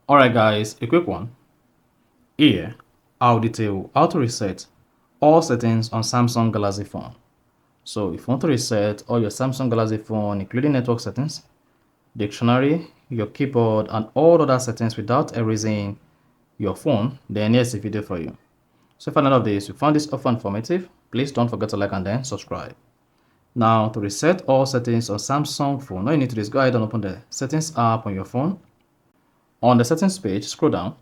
Alright guys, a quick one. Here, I'll detail how to reset all settings on Samsung Galaxy phone. So if you want to reset all your Samsung Galaxy phone, including network settings, dictionary, your keyboard, and all other settings without erasing your phone, then here's a video for you. So if none of this, you found this often informative, please don't forget to like and then subscribe. Now, to reset all settings on Samsung phone, all you need to do is go ahead and open the settings app on your phone. On the settings page, scroll down.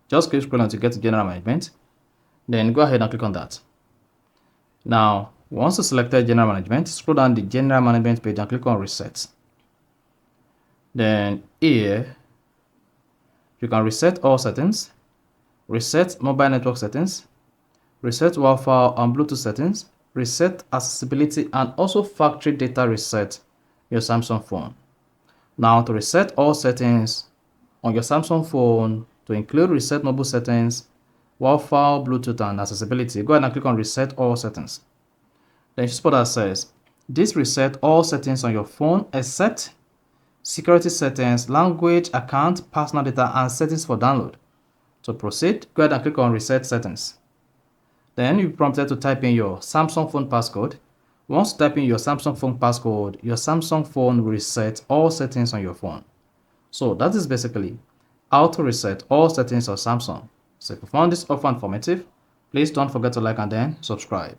Just keep scrolling to get to general management. Then go ahead and click on that. Now, once you selected general management, scroll down the general management page and click on reset. Then here, you can reset all settings, reset mobile network settings, reset Wi-Fi and Bluetooth settings, reset accessibility, and also factory data reset your Samsung phone. Now, to reset all settings on your Samsung phone, to include reset mobile settings, Wi-Fi, Bluetooth, and accessibility, go ahead and click on reset all settings. Then you spot that says, this reset all settings on your phone except security settings, language, account, personal data, and settings for download. To proceed, go ahead and click on reset settings. Then you'll be prompted to type in your Samsung phone passcode. Once you type in your Samsung phone passcode, your Samsung phone will reset all settings on your phone. So that is basically how to reset all settings on Samsung. So if you found this offer informative, please don't forget to like and then subscribe.